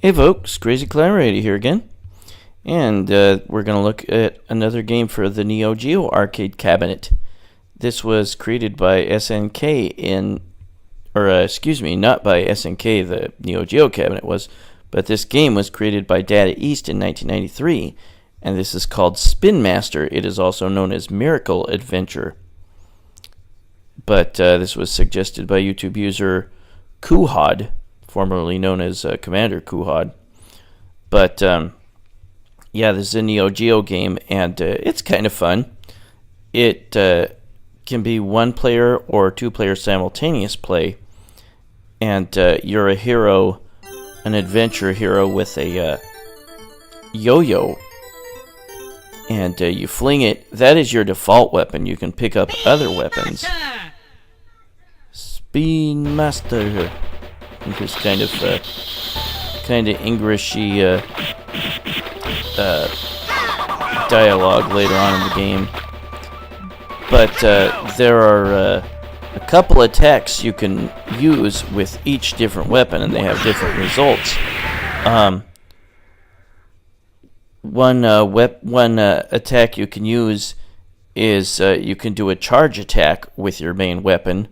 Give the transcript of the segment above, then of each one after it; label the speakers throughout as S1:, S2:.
S1: Hey folks, Crazy Climber 80 here again, and we're going to look at another game for the NEO GEO arcade cabinet. This was created by SNK not by SNK, the NEO GEO cabinet was, but this game was created by Data East in 1993, and this is called Spin Master. It is also known as Miracle Adventure, but this was suggested by YouTube user QUUHOD, formerly known as Commander QUUHOD. But yeah, this is a NEO GEO game, and it's kind of fun. It can be one player or two player simultaneous play, and you're a hero, an adventure hero with a yo-yo, and you fling it. That is your default weapon. You can pick up other weapons. Spin Master. There's kind of Englishy dialogue later on in the game, but there are a couple attacks you can use with each different weapon, and they have different results. One attack you can use is you can do a charge attack with your main weapon.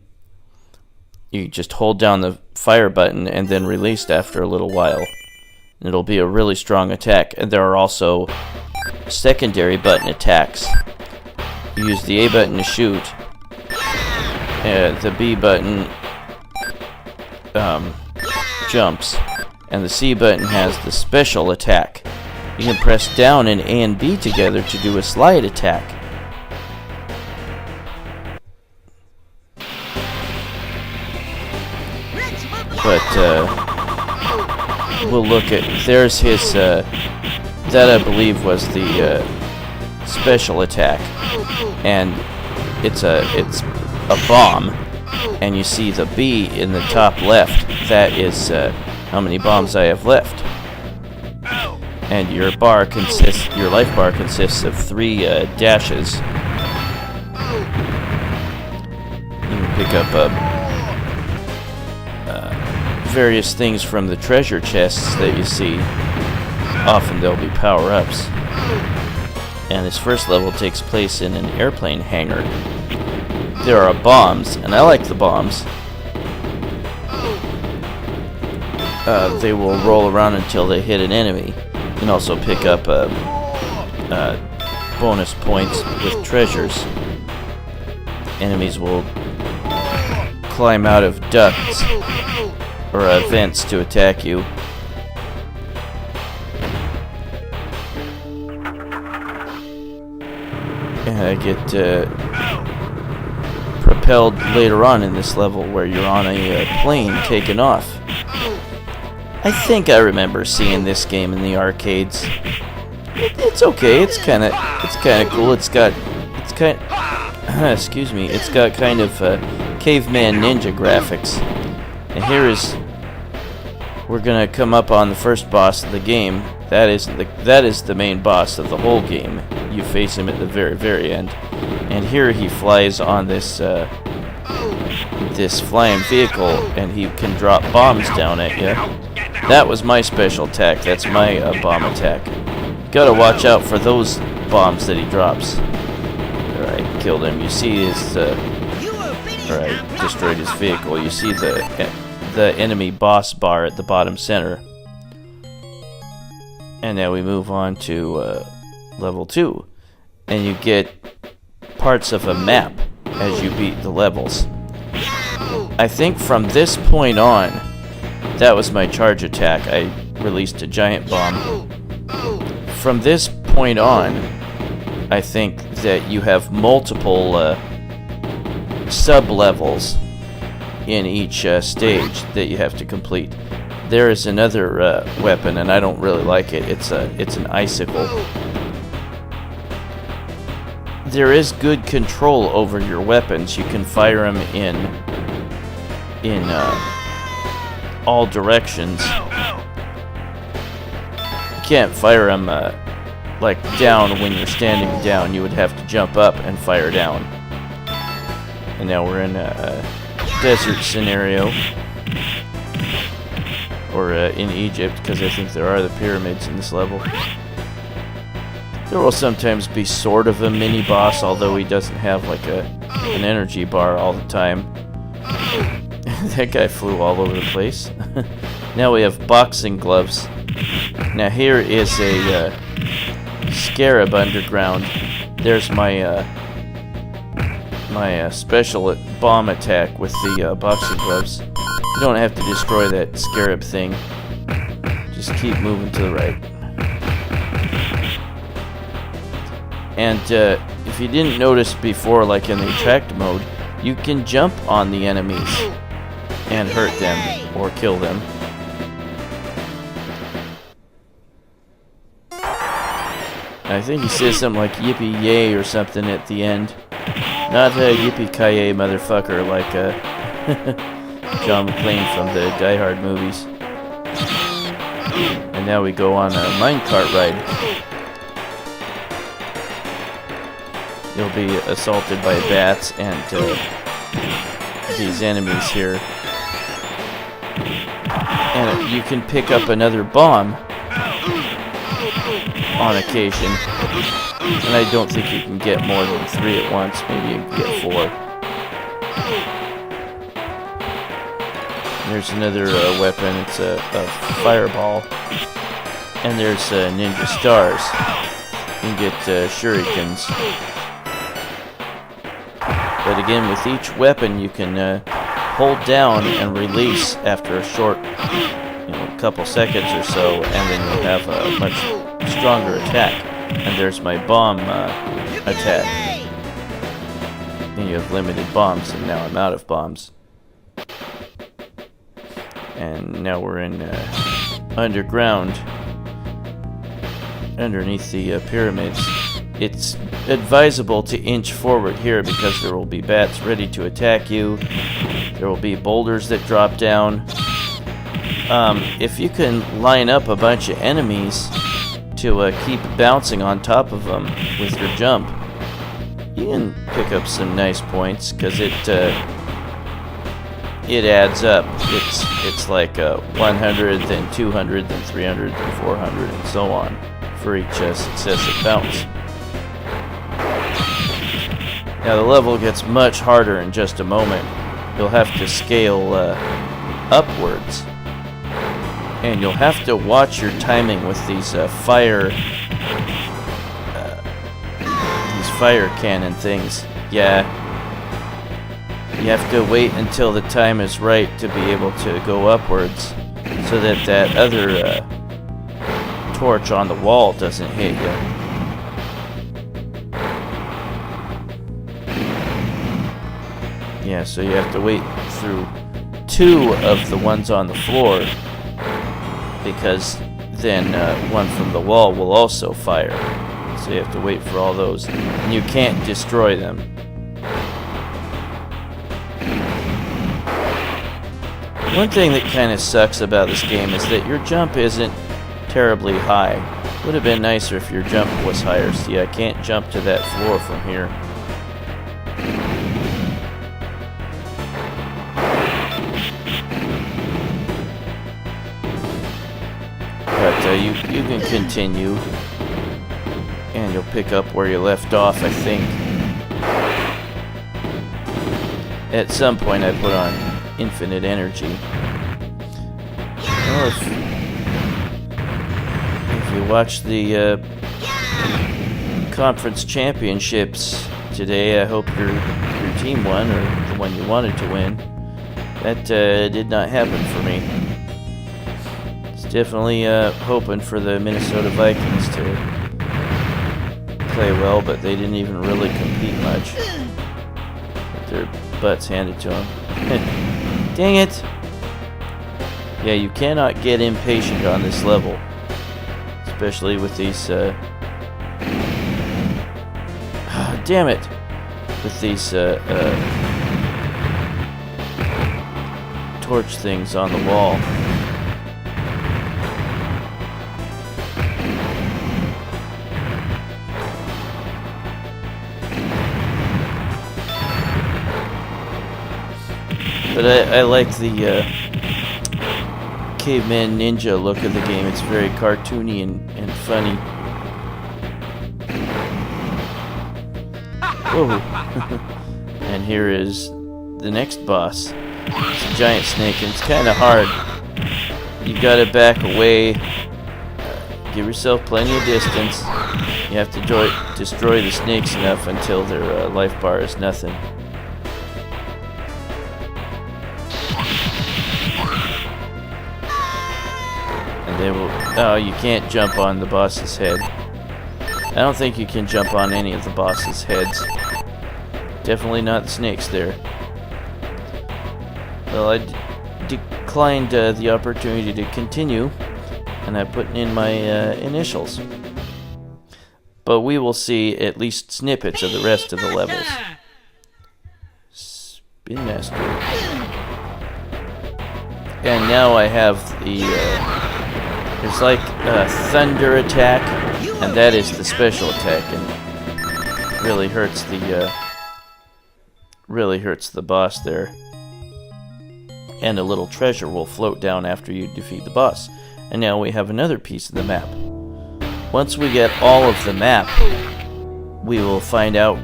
S1: You just hold down the fire button and then release after a little while. It'll be a really strong attack. And there are also secondary button attacks. You use the A button to shoot. The B button jumps. And the C button has the special attack. You can press down and A and B together to do a slide attack. But we'll look at, there's his, that I believe was the special attack, and it's a bomb, and you see the B in the top left. That is how many bombs I have left, and your life bar consists of 3 dashes. You can pick up various things from the treasure chests that you see. Often there'll be power-ups. And this first level takes place in an airplane hangar. There are bombs, and I like the bombs. They will roll around until they hit an enemy. You can also pick up bonus points with treasures. Enemies will climb out of ducts or vents to attack you. And I get propelled later on in this level where you're on a plane taking off. I think I remember seeing this game in the arcades. It's okay. It's kind of cool. It's got kind of Caveman Ninja graphics. And we're gonna come up on the first boss of the game. That is the main boss of the whole game. You face him at the very, very end. And here he flies on this flying vehicle, and he can drop bombs down at you. That was my special attack. That's my bomb attack. Gotta watch out for those bombs that he drops. Alright, killed him. You see his Alright, destroyed his vehicle. You see the enemy boss bar at the bottom center. And now we move on to level 2. And you get parts of a map as you beat the levels. I think from this point on, that was my charge attack. I released a giant bomb. From this point on, I think that you have multiple sub-levels in each stage that you have to complete. There is another weapon, and I don't really like it. It's an icicle. There is good control over your weapons. You can fire them in all directions. You can't fire them like down when you're standing down. You would have to jump up and fire down. And now we're in a desert scenario. or in Egypt, because I think there are the pyramids in this level. There will sometimes be sort of a mini boss, although he doesn't have like an energy bar all the time. That guy flew all over the place. Now we have boxing gloves. Now here is a scarab underground. There's my my special bomb attack with the boxing gloves. You don't have to destroy that scarab thing. Just keep moving to the right. And if you didn't notice before, like in the attract mode, you can jump on the enemies and hurt them or kill them. I think he says something like yippee yay or something at the end. Not a yippee-ki-yay motherfucker like John McClane from the Die Hard movies. And now we go on a minecart ride. You'll be assaulted by bats and these enemies here. And you can pick up another bomb on occasion. And I don't think you can get more than 3 at once. Maybe you can get 4. There's another weapon. It's a fireball. And there's ninja stars. You can get shurikens. But again, with each weapon, you can hold down and release after a short, couple seconds or so, and then you'll have a much stronger attack. And there's my bomb attack. And you have limited bombs, and now I'm out of bombs. And now we're in underground, underneath the pyramids. It's advisable to inch forward here because there will be bats ready to attack you. There will be boulders that drop down. If you can line up a bunch of enemies to keep bouncing on top of them with your jump, you can pick up some nice points because it adds up. It's like 100, then 200, then 300, then 400, and so on for each successive bounce. Now the level gets much harder in just a moment. You'll have to scale upwards. And you'll have to watch your timing with these fire cannon things. Yeah. You have to wait until the time is right to be able to go upwards so that that other torch on the wall doesn't hit you. Yeah, so you have to wait through 2 of the ones on the floor, because then one from the wall will also fire. So you have to wait for all those. And you can't destroy them. One thing that kind of sucks about this game is that your jump isn't terribly high. Would have been nicer if your jump was higher. See, I can't jump to that floor from here. But you can continue, and you'll pick up where you left off, I think. At some point I put on infinite energy. Well, if you watch the conference championships today, I hope your team won, or the one you wanted to win. That did not happen for me. Definitely hoping for the Minnesota Vikings to play well, but they didn't even really compete much. Got their butts handed to them. Dang it! Yeah, you cannot get impatient on this level, especially with these. Damn it! With these torch things on the wall. But I like the Caveman Ninja look of the game. It's very cartoony and funny. Whoa. And here is the next boss. It's a giant snake, and it's kind of hard. You gotta back away. Give yourself plenty of distance. You have to destroy the snakes enough until their life bar is nothing. And they will... Oh, you can't jump on the boss's head. I don't think you can jump on any of the boss's heads. Definitely not the snakes there. Well, I declined the opportunity to continue, and I put in my initials. But we will see at least snippets of the rest of the levels. Spin Master. And now I have the... there's like a thunder attack, and that is the special attack, and really hurts the boss there. And a little treasure will float down after you defeat the boss. And now we have another piece of the map. Once we get all of the map, we will find out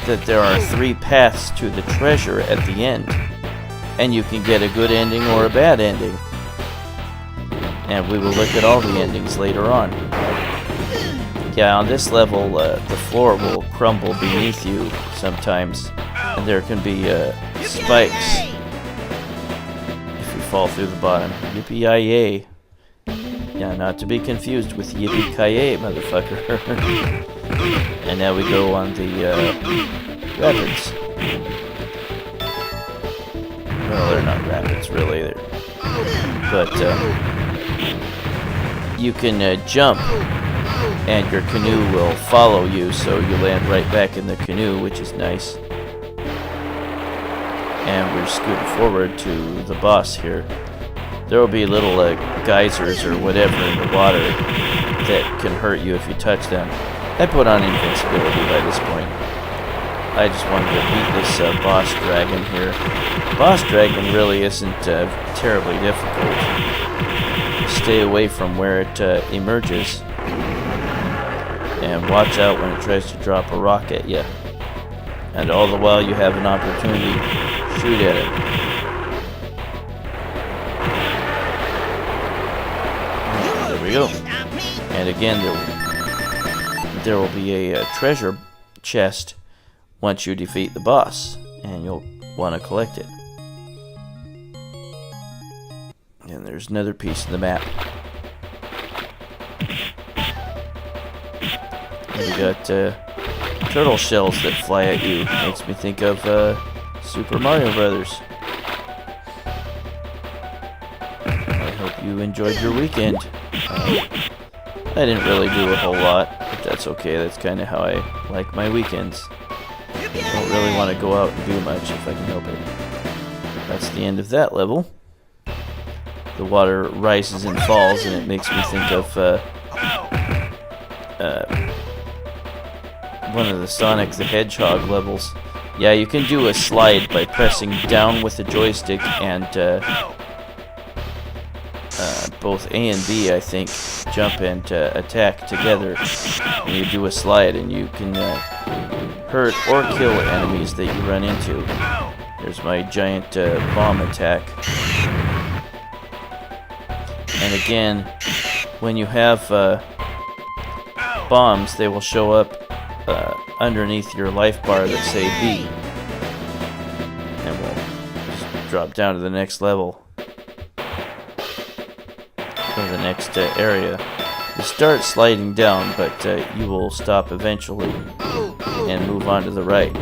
S1: that there are 3 paths to the treasure at the end. And you can get a good ending or a bad ending. And we will look at all the endings later on. Yeah, on this level, the floor will crumble beneath you sometimes. And there can be spikes if you fall through the bottom. Yippee-yi-yay. Yeah, not to be confused with yippee-ki-yay, motherfucker. And now we go on the rapids. Well, they're not rapids, really. But you can jump, and your canoe will follow you, so you land right back in the canoe, which is nice. And we're scooting forward to the boss here. There will be little geysers or whatever in the water that can hurt you if you touch them. I put on invincibility by this point. I just wanted to beat this boss dragon here. Boss dragon really isn't terribly difficult. Stay away from where it emerges. And watch out when it tries to drop a rock at you. And all the while you have an opportunity, shoot at it. There we go. And again, there will be a treasure chest once you defeat the boss, and you'll want to collect it. And there's another piece of the map. And we got turtle shells that fly at you. Makes me think of Super Mario Brothers. I hope you enjoyed your weekend. I didn't really do a whole lot, but that's okay. That's kind of how I like my weekends. I don't really want to go out and do much if I can help it. That's the end of that level. The water rises and falls, and it makes me think of one of the Sonic the Hedgehog levels. Yeah, you can do a slide by pressing down with the joystick and both A and B, I think, jump and attack together. And you do a slide, and you can hurt or kill enemies that you run into. There's my giant bomb attack. And again, when you have bombs, they will show up underneath your life bar that say B. And we'll just drop down to the next level. Or the next area. You start sliding down, but you will stop eventually and move on to the right.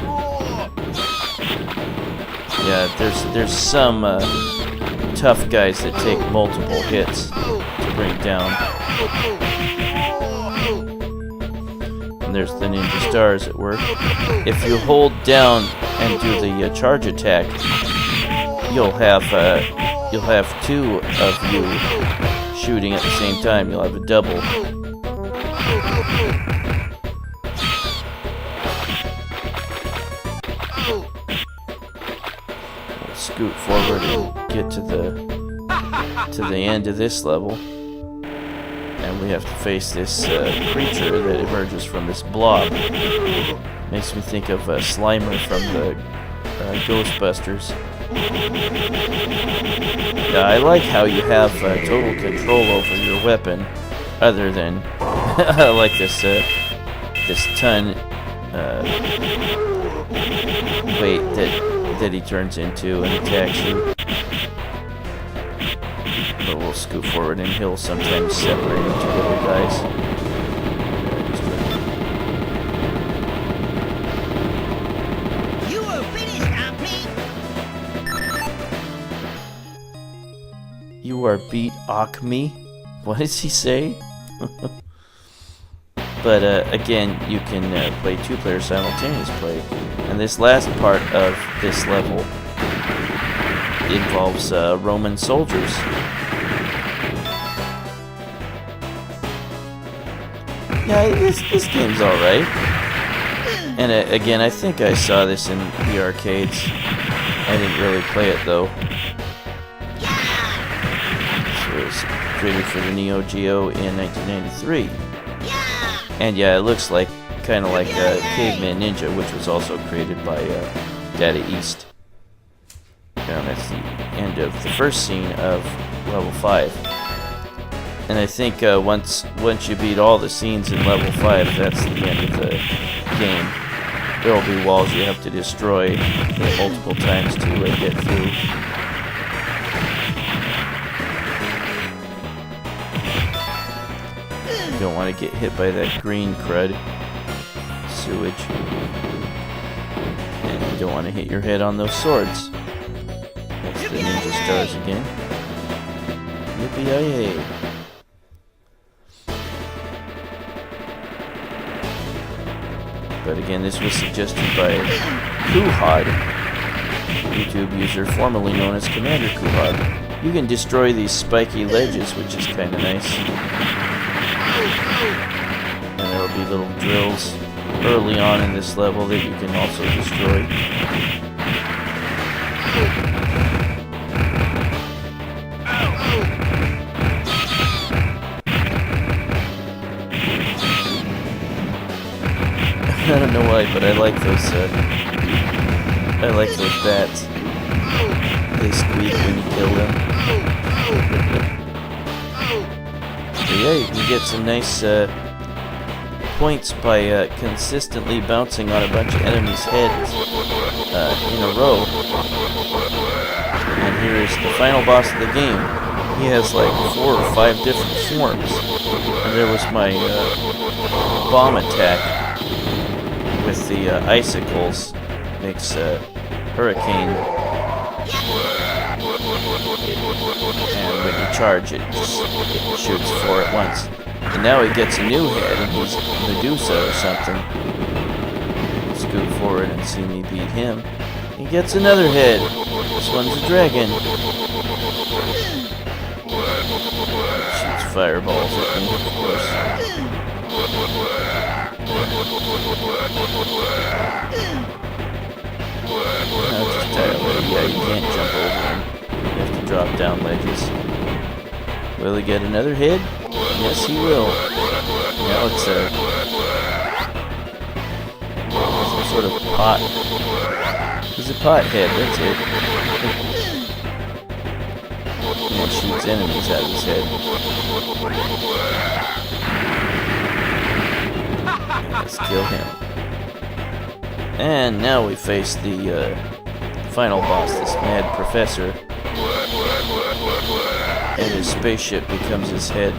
S1: Yeah, there's some tough guys that take multiple hits to bring down. And there's the ninja stars at work. If you hold down and do the charge attack, you'll have 2 of you shooting at the same time. You'll have a double. We'll scoot forward and get to the end of this level. And we have to face this creature that emerges from this blob. Makes me think of Slimer from the Ghostbusters. Yeah, I like how you have total control over your weapon, other than like this ton weight that he turns into and attacks you. But we'll scoot forward and he'll sometimes separate into little guys.
S2: You are finished, Acme.
S1: You are beat Acme? What does he say? But again, you can play 2-player simultaneous play. And this last part of this level involves Roman soldiers. Yeah, this game's alright. And again, I think I saw this in the arcades. I didn't really play it though. So it was created for the NEO GEO in 1993. And yeah, it looks like kind of like Caveman Ninja, which was also created by Data East. And that's the end of the first scene of level 5. And I think once you beat all the scenes in level 5, that's the end of the game. There will be walls you have to destroy multiple times to get through. You don't want to get hit by that green crud sewage. And you don't want to hit your head on those swords. That's the ninja stars again. Yippee-yi-yay. But again, this was suggested by QUUHOD, YouTube user formerly known as Commander QUUHOD. You can destroy these spiky ledges, which is kind of nice. And there will be little drills early on in this level that you can also destroy. I don't know why, but I like those bats. They squeak when you kill them. So yeah, you can get some nice points by consistently bouncing on a bunch of enemies' heads in a row. And here is the final boss of the game. He has like 4 or 5 different forms. And there was my bomb attack with the icicles. Makes hurricane. And when you charge, it shoots 4 at once. And now he gets a new head, and he's Medusa or something. Scoot forward and see me beat him. He gets another head. This one's a dragon. Shoots fireballs at me, of course. I'll just tell you, yeah, you can't jump over him. You have to drop down ledges. Will he get another head? Yes, he will. Now it's some sort of pot. He's a pot head, that's it. And it shoots enemies out of his head. Let's kill him. And now we face the final boss, this mad professor. And his spaceship becomes his head.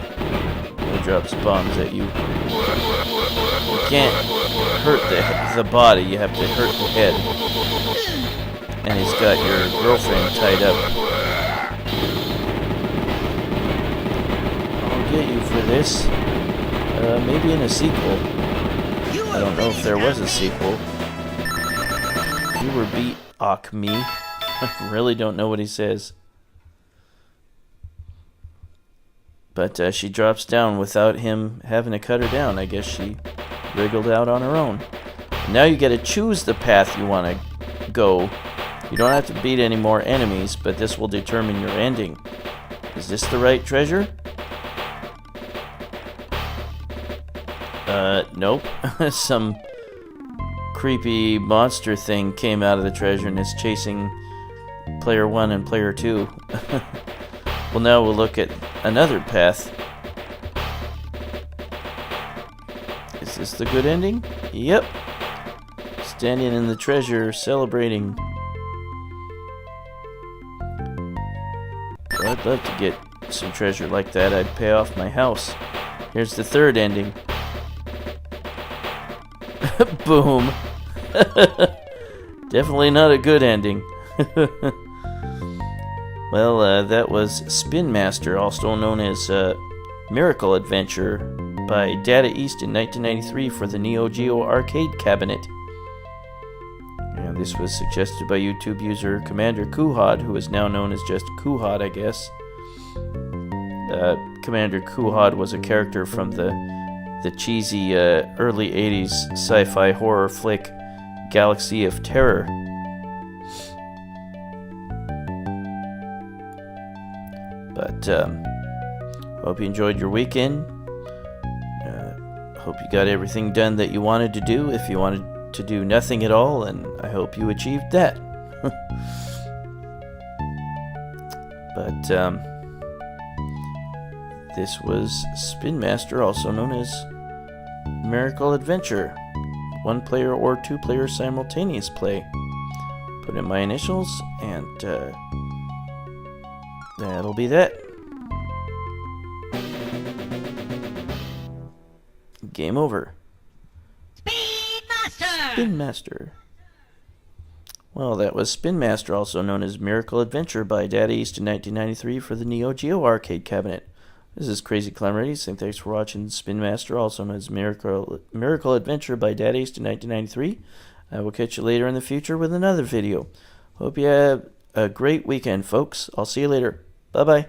S1: He drops bombs at you. You can't hurt the body, you have to hurt the head. And he's got your girlfriend tied up. I'll get you for this. Maybe in a sequel. I don't know if there was a sequel. You were beat, Acme. I really don't know what he says. But she drops down without him having to cut her down. I guess she wriggled out on her own. Now you get to choose the path you want to go You don't have to beat any more enemies, but this will determine your ending. Is this the right treasure? Nope. Some creepy monster thing came out of the treasure and is chasing player 1 and player 2. Well, now we'll look at another path. Is this the good ending? Yep. Standing in the treasure, celebrating. Well, I'd love to get some treasure like that. I'd pay off my house. Here's the third ending. Boom. Definitely not a good ending. Well, that was Spin Master, also known as Miracle Adventure, by Data East in 1993 for the NEO GEO arcade cabinet. And this was suggested by YouTube user Commander QUUHOD, who is now known as just QUUHOD, I guess. Commander QUUHOD was a character from the cheesy early 80s sci-fi horror flick Galaxy of Terror. But hope you enjoyed your weekend. Hope you got everything done that you wanted to do. If you wanted to do nothing at all, and I hope you achieved that. But this was Spin Master, also known as Miracle Adventure. 1-player or 2-player simultaneous play. Put in my initials, and that'll be that. Game over.
S2: Speed Master!
S1: Spin Master. Well, that was Spin Master, also known as Miracle Adventure, by Data East in 1993 for the NEO GEO arcade cabinet. This is Crazy Calamity saying thanks for watching Spin Master, also known as Miracle Adventure by Data East in 1993. I will catch you later in the future with another video. Hope you have a great weekend, folks. I'll see you later. Bye-bye.